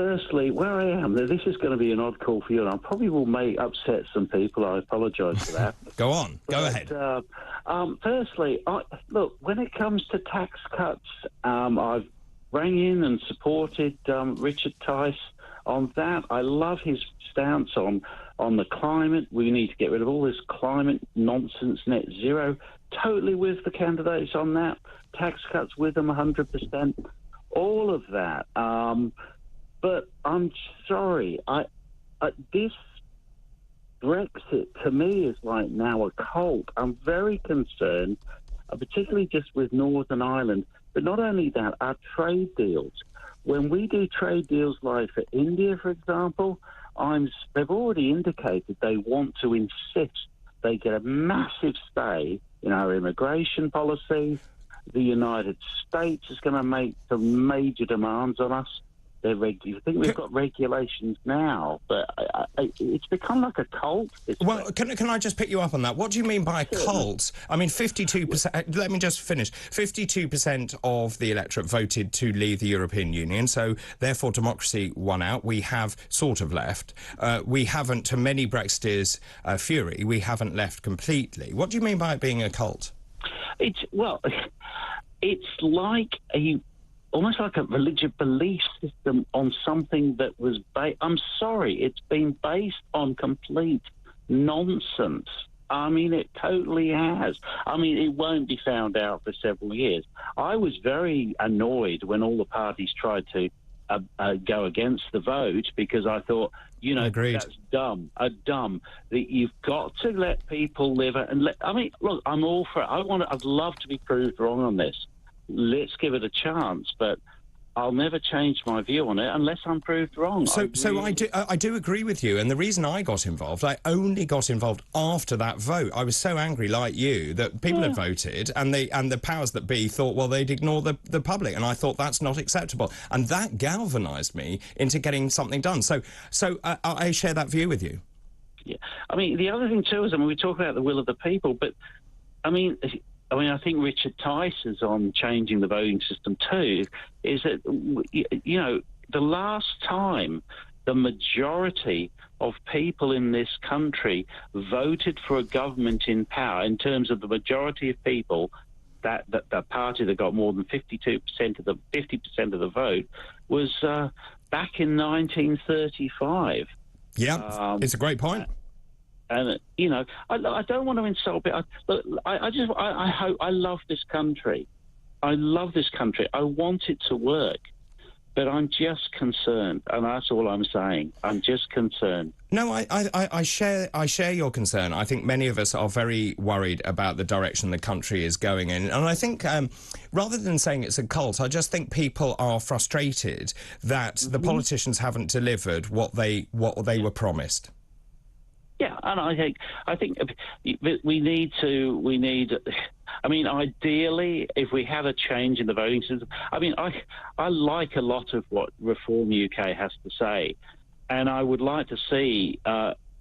firstly, where I am, this is going to be an odd call for you, and I probably will upset some people. I apologise for that. Go on. Go ahead. Firstly, look, when it comes to tax cuts, I've rang in and supported Richard Tice on that. I love his stance on the climate. We need to get rid of all this climate nonsense, net zero. Totally with the candidates on that. Tax cuts with them 100%. All of that. But I'm sorry. This Brexit, to me, is like now a cult. I'm very concerned, particularly just with Northern Ireland. But not only that, our trade deals. When we do trade deals like for India, for example, they've already indicated they want to insist they get a massive say in our immigration policy. The United States is going to make some major demands on us. I think we've got regulations now, but it's become like a cult. Well, can I just pick you up on that? What do you mean by a cult? I mean, 52%... Let me just finish. 52% of the electorate voted to leave the European Union, so therefore democracy won out. We have sort of left. We haven't, to many Brexiteers' fury, we haven't left completely. What do you mean by it being a cult? It's like almost like a religious belief system on something that was I'm sorry, it's been based on complete nonsense. I mean, it totally has. I mean, it won't be found out for several years. I was very annoyed when all the parties tried to go against the vote, because I thought, Agreed. That's dumb. That you've got to let people live. I mean, look, I'm all for it. I'd love to be proved wrong on this. Let's give it a chance, but I'll never change my view on it unless I'm proved wrong. So I do agree with you, and the reason I got involved, I only got involved after that vote. I was so angry, like you, that people had voted, and the powers that be thought, well, they'd ignore the public, and I thought that's not acceptable, and that galvanised me into getting something done. So I share that view with you. Yeah, I mean, the other thing too is, we talk about the will of the people, but I think Richard Tice is on changing the voting system too, is that, the last time the majority of people in this country voted for a government in power, in terms of the majority of people, that the party that got more than 50% of the vote, was back in 1935. Yeah, it's a great point. And I don't want to insult it. I love this country. I love this country. I want it to work, but I'm just concerned, and that's all I'm saying. I'm just concerned. No, I share your concern. I think many of us are very worried about the direction the country is going in, and I think rather than saying it's a cult, I just think people are frustrated that the politicians haven't delivered what they were promised. Yeah, and I think we need. I mean, ideally, if we have a change in the voting system, I like a lot of what Reform UK has to say, and I would like to see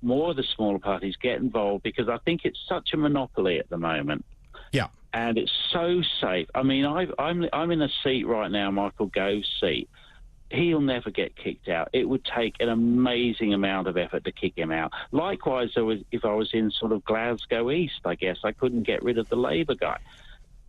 more of the smaller parties get involved, because I think it's such a monopoly at the moment. Yeah, and it's so safe. I mean, I'm in a seat right now, Michael Gove's seat. He'll never get kicked out. It would take an amazing amount of effort to kick him out. Likewise, if I was in sort of Glasgow East, I guess I couldn't get rid of the Labour guy.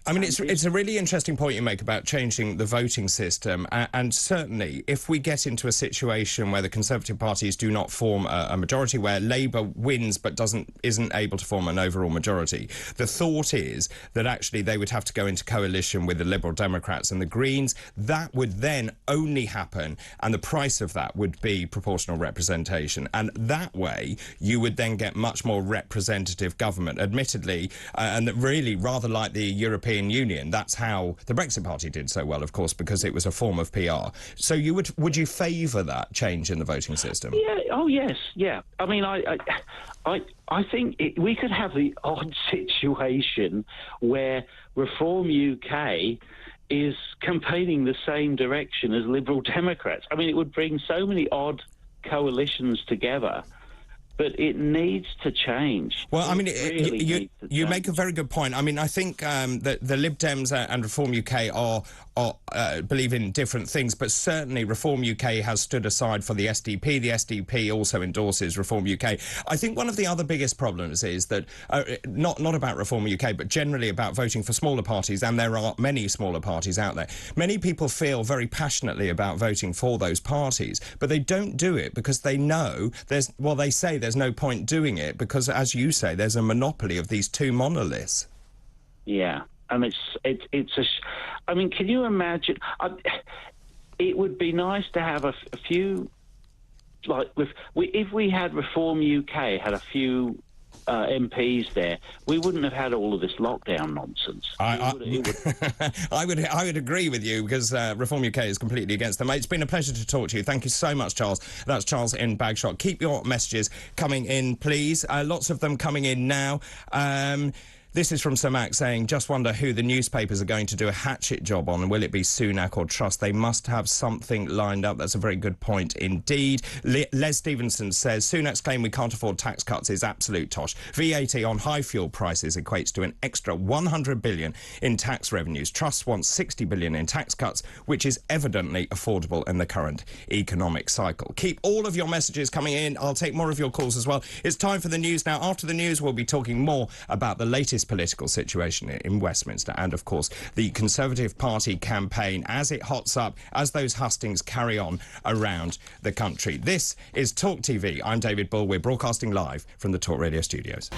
I mean, it's a really interesting point you make about changing the voting system, and certainly if we get into a situation where the Conservative parties do not form a majority, where Labour wins but isn't able to form an overall majority, the thought is that actually they would have to go into coalition with the Liberal Democrats and the Greens. That would then only happen, and the price of that would be proportional representation, and that way you would then get much more representative government, admittedly, and really rather like the European Union. That's how the Brexit Party did so well, of course, because it was a form of PR. So would you favour that change in the voting system? Yeah. Oh yes. Yeah. I mean, I think we could have the odd situation where Reform UK is campaigning the same direction as Liberal Democrats. I mean, it would bring so many odd coalitions together. but it needs to change. Well, I mean, you change. make a very good point. I mean, I think that the Lib Dems and Reform UK are believe in different things, but certainly Reform UK has stood aside for the SDP. The SDP also endorses Reform UK. I think one of the other biggest problems is that, not about Reform UK, but generally about voting for smaller parties, and there are many smaller parties out there. Many people feel very passionately about voting for those parties, but they don't do it because they know they say there's no point doing it because, as you say, there's a monopoly of these two monoliths. Yeah, and I mean, can you imagine? It would be nice to have a few, like if we had Reform UK had a few MPs there, we wouldn't have had all of this lockdown nonsense. I would agree with you because Reform UK is completely against them. It's been a pleasure to talk to you. Thank you so much, Charles. That's Charles in Bagshot. Keep your messages coming in, please. Lots of them coming in now. This is from Sir Mac saying, just wonder who the newspapers are going to do a hatchet job on. Will it be Sunak or Truss? They must have something lined up. That's a very good point indeed. Les Stevenson says, Sunak's claim we can't afford tax cuts is absolute tosh. VAT on high fuel prices equates to an extra 100 billion in tax revenues. Truss wants 60 billion in tax cuts, which is evidently affordable in the current economic cycle. Keep all of your messages coming in. I'll take more of your calls as well. It's time for the news now. After the news, we'll be talking more about the latest political situation in Westminster and, of course, the Conservative Party campaign as it hots up, as those hustings carry on around the country. This is Talk TV. I'm David Bull. We're broadcasting live from the Talk Radio studios.